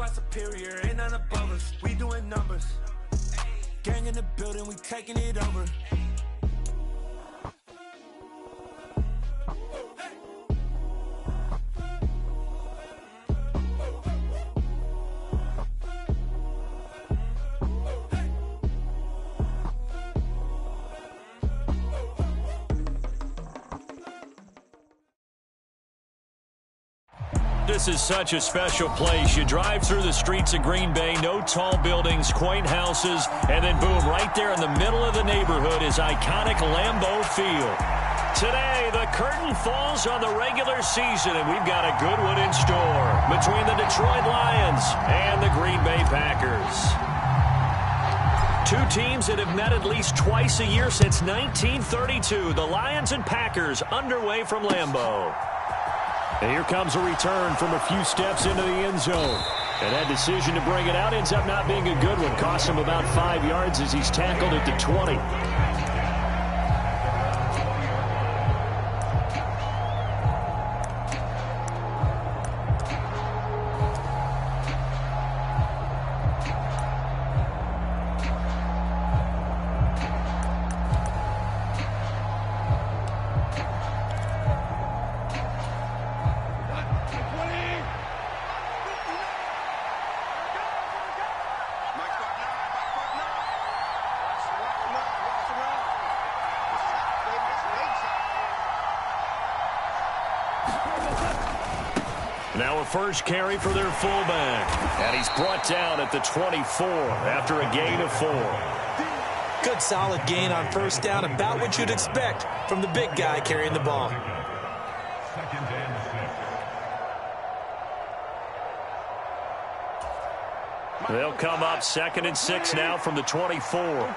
squad superior, ain't none above us. We doing numbers. Gang in the building, we taking it over. This is such a special place. You drive through the streets of Green Bay, no tall buildings, quaint houses, and then boom, right there in the middle of the neighborhood is iconic Lambeau Field. Today, the curtain falls on the regular season, and we've got a good one in store between the Detroit Lions and the Green Bay Packers. Two teams that have met at least twice a year since 1932. The Lions and Packers underway from Lambeau. And here comes a return from a few steps into the end zone. And that decision to bring it out ends up not being a good one. Costs him about 5 yards as he's tackled at the 20. Now a first carry for their fullback. And he's brought down at the 24 after a gain of 4. Good solid gain on first down, about what you'd expect from the big guy carrying the ball. They'll come up 2nd and 6 now from the 24.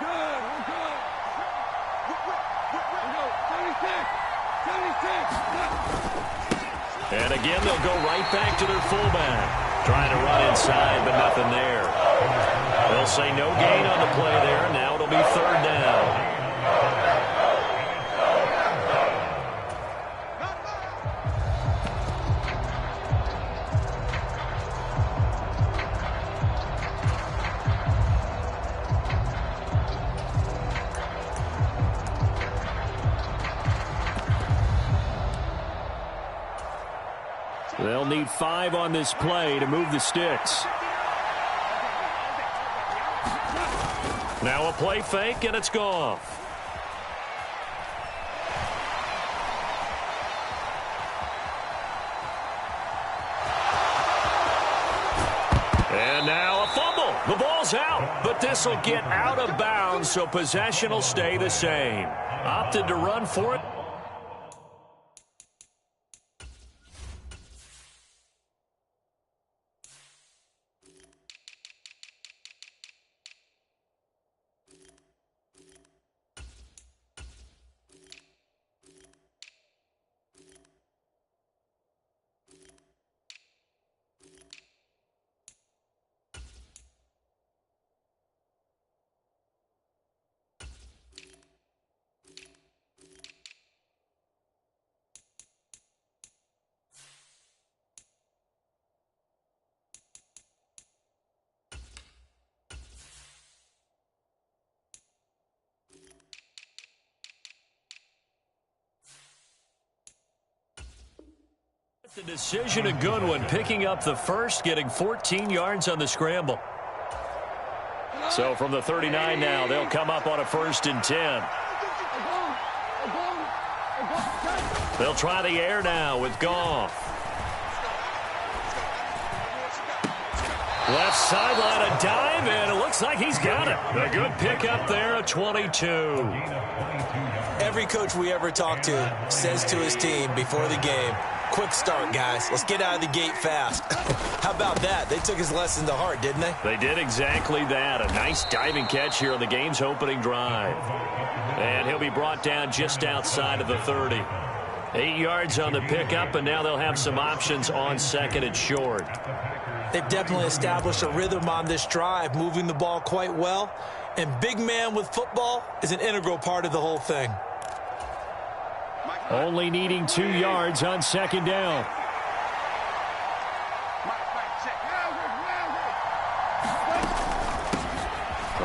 And again, they'll go right back to their fullback. Trying to run inside, but nothing there. They'll say no gain on the play there. Now it'll be 3rd down. They'll need 5 on this play to move the sticks. Now a play fake, and it's gone. And now a fumble. The ball's out, but this will get out of bounds, so possession will stay the same. Opted to run for it. The decision, a good one, picking up the first, getting 14 yards on the scramble. So from the 39 now, they'll come up on a 1st and 10. They'll try the air now with Goff. Left sideline, a dive, and it looks like he's got it. A good pickup there, a 22. Every coach we ever talk to says to his team before the game, quick start, guys. Let's get out of the gate fast. How about that? They took his lesson to heart, didn't they? They did exactly that. A nice diving catch here on the game's opening drive. And he'll be brought down just outside of the 30. 8 yards on the pickup, and now they'll have some options on 2nd and short. They've definitely established a rhythm on this drive, moving the ball quite well. And big man with football is an integral part of the whole thing. Only needing 2 yards on 2nd down.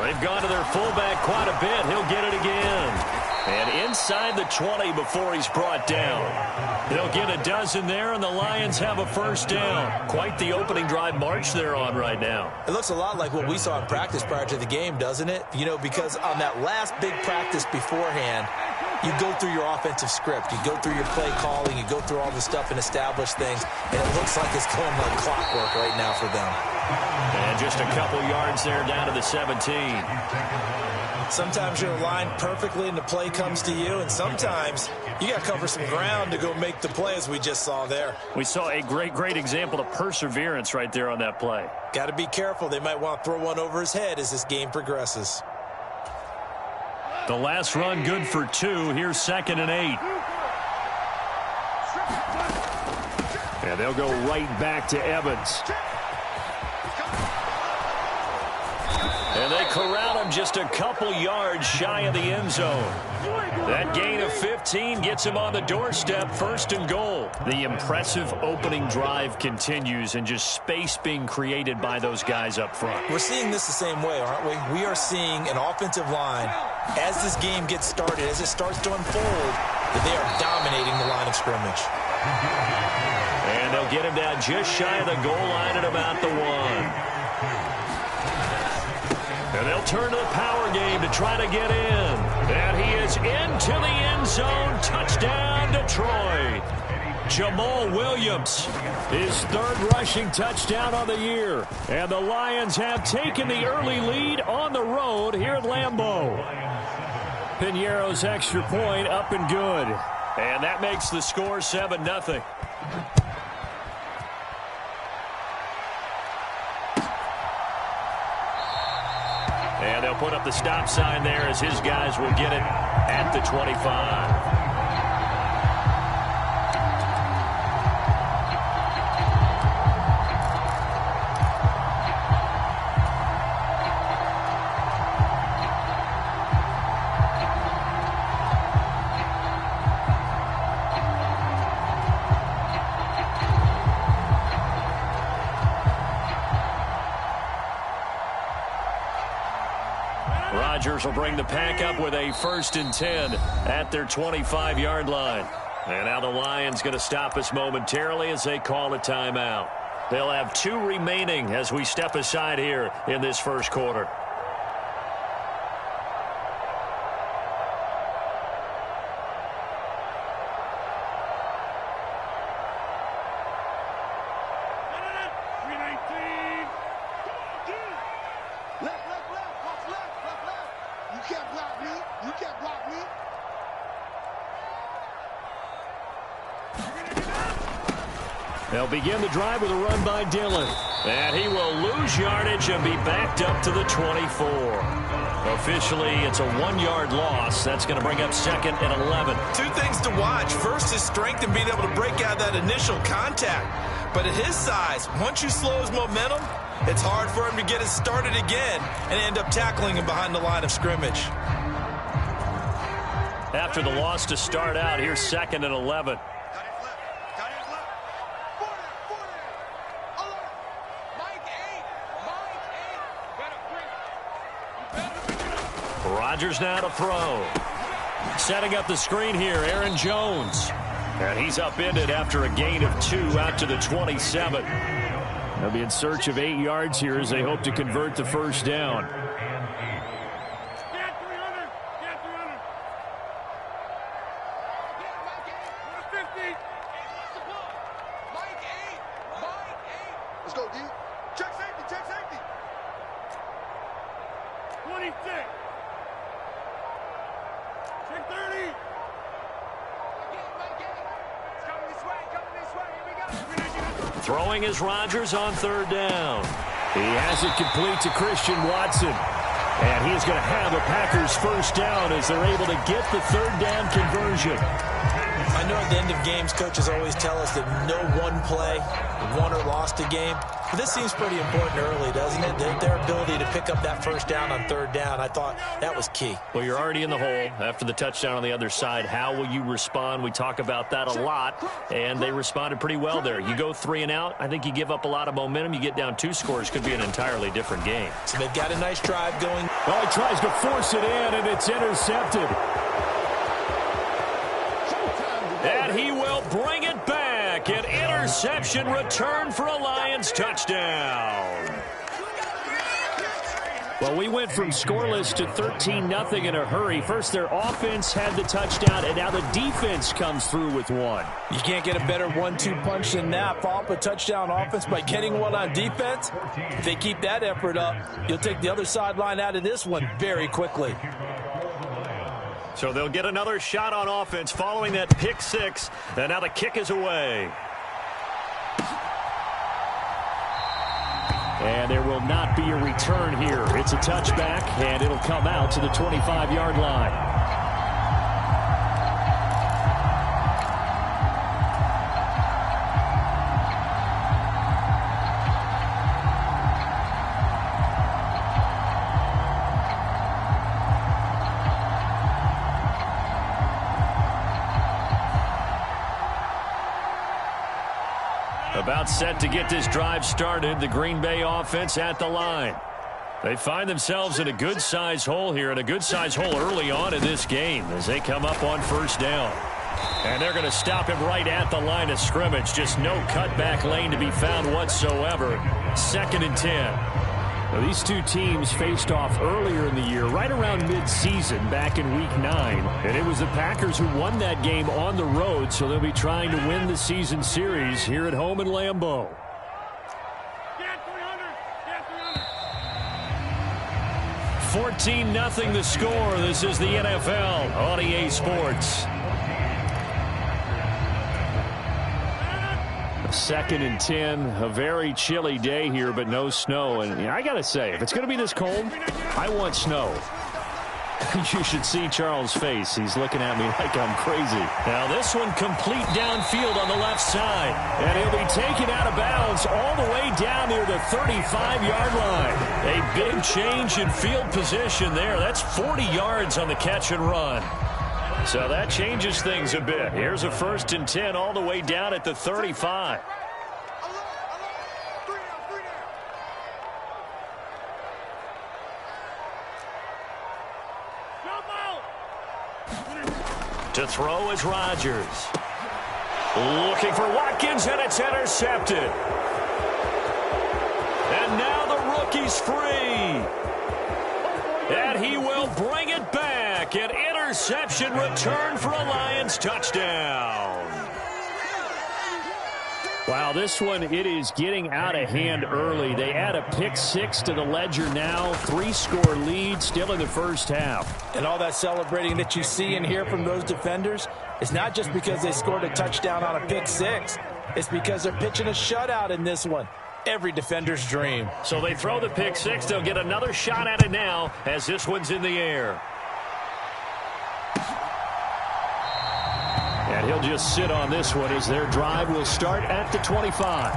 They've gone to their fullback quite a bit. He'll get it again. And inside the 20 before he's brought down. They'll get a dozen there, and the Lions have a first down. Quite the opening drive march they're on right now. It looks a lot like what we saw in practice prior to the game, doesn't it? You know, because on that last big practice beforehand, you go through your offensive script. You go through your play calling. You go through all the stuff and establish things. And it looks like it's going like clockwork right now for them. And just a couple yards there down to the 17. Sometimes you're aligned perfectly and the play comes to you, and sometimes you got to cover some ground to go make the play, as we just saw there. We saw a great example of perseverance right there on that play. Got to be careful. They might want to throw one over his head as this game progresses. The last run good for 2. Here's 2nd and 8. And they'll go right back to Evans. And they corral him just a couple yards shy of the end zone. That gain of 15 gets him on the doorstep, 1st and goal. The impressive opening drive continues, and just space being created by those guys up front. We're seeing this the same way, aren't we? We are seeing an offensive line, as this game gets started, as it starts to unfold, that they are dominating the line of scrimmage. And they'll get him down just shy of the goal line at about the 1. And they'll turn to the power game to try to get in. And he is into the end zone. Touchdown, Detroit. Jamal Williams, his 3rd rushing touchdown on the year. And the Lions have taken the early lead on the road here at Lambeau. Piñeiro's extra point up and good. And that makes the score 7-0. And they'll put up the stop sign there as his guys will get it at the 25. Rodgers will bring the pack up with a 1st and 10 at their 25-yard line. And now the Lions going to stop us momentarily as they call a timeout. They'll have 2 remaining as we step aside here in this first quarter. They'll begin the drive with a run by Dillon. And he will lose yardage and be backed up to the 24. Officially, it's a 1-yard loss. That's going to bring up 2nd and 11. 2 things to watch. First, his strength and being able to break out that initial contact. But at his size, once you slow his momentum, it's hard for him to get it started again and end up tackling him behind the line of scrimmage. After the loss to start out, here's 2nd and 11. Rodgers now to throw. Setting up the screen here, Aaron Jones. And he's upended after a gain of 2 out to the 27. They'll be in search of 8 yards here as they hope to convert the first down. Let's go, D. Check safety, check safety. 26. Check 30. It's coming this way, Here we go. Throwing is Rodgers on 3rd down. He has it complete to Christian Watson. And he's going to have a Packers first down as they're able to get the 3rd down conversion. I know at the end of games, coaches always tell us that no one play won or lost a game. But this seems pretty important early, doesn't it? Their ability to pick up that first down on third down, I thought that was key. Well, you're already in the hole after the touchdown on the other side. How will you respond? We talk about that a lot, and they responded pretty well there. You go 3 and out, I think you give up a lot of momentum. You get down 2 scores, could be an entirely different game. So they've got a nice drive going. Well, he tries to force it in, and it's intercepted. And he will bring it back. An interception return for a Lions touchdown. Well, we went from scoreless to 13-0 in a hurry. First, their offense had the touchdown, and now the defense comes through with one. You can't get a better 1-2 punch than that. Follow up a touchdown offense by getting one on defense. If they keep that effort up, you'll take the other sideline out of this one very quickly. So they'll get another shot on offense following that pick 6, and now the kick is away. And there will not be a return here. It's a touchback, and it'll come out to the 25-yard line. About set to get this drive started. The Green Bay offense at the line. They find themselves in a good-sized hole here, and a good-sized hole early on in this game as they come up on first down. And they're going to stop him right at the line of scrimmage. Just no cutback lane to be found whatsoever. 2nd and 10. Now, these two teams faced off earlier in the year, right around mid-season, back in Week 9. And it was the Packers who won that game on the road, so they'll be trying to win the season series here at home in Lambeau. 14-0 the score. This is the NFL on EA Sports. 2nd and 10, a very chilly day here, but no snow. And I got to say, if it's going to be this cold, I want snow. You should see Charles' face. He's looking at me like I'm crazy. Now this one complete downfield on the left side. And he'll be taken out of bounds all the way down near the 35-yard line. A big change in field position there. That's 40 yards on the catch and run. So that changes things a bit. Here's a 1st and 10 all the way down at the 35. To throw is Rodgers. Looking for Watkins, and it's intercepted. And now the rookie's free. And he will bring it back. An interception return for a Lions touchdown. Wow, this one, it is getting out of hand early. They add a pick 6 to the ledger now. 3-score lead still in the first half. And all that celebrating that you see and hear from those defenders is not just because they scored a touchdown on a pick 6. It's because they're pitching a shutout in this one. Every defender's dream. So they throw the pick 6. They'll get another shot at it now as this one's in the air. And he'll just sit on this one as their drive will start at the 25.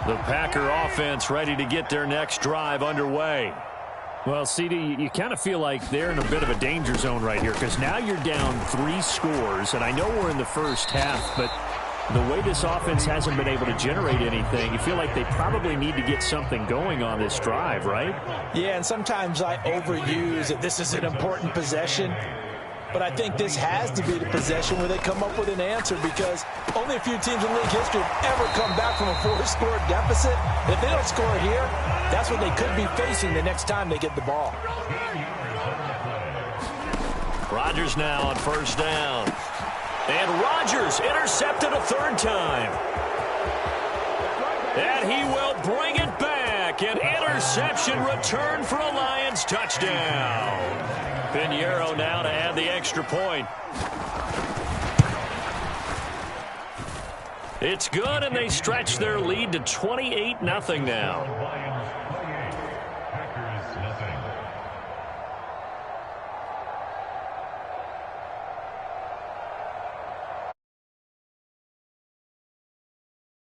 The Packer offense ready to get their next drive underway. Well, CD, you kind of feel like they're in a bit of a danger zone right here because now you're down 3 scores, and I know we're in the first half, but the way this offense hasn't been able to generate anything, you feel like they probably need to get something going on this drive, right? Yeah, and sometimes I overuse that this is an important possession. But I think this has to be the possession where they come up with an answer because only a few teams in league history have ever come back from a 4-score deficit. If they don't score here, that's what they could be facing the next time they get the ball. Rodgers now on first down. And Rodgers intercepted a 3rd time. And he will bring it back. An interception return for a Lions touchdown. Pinheiro now to add the extra point. It's good, and they stretch their lead to 28-0 now.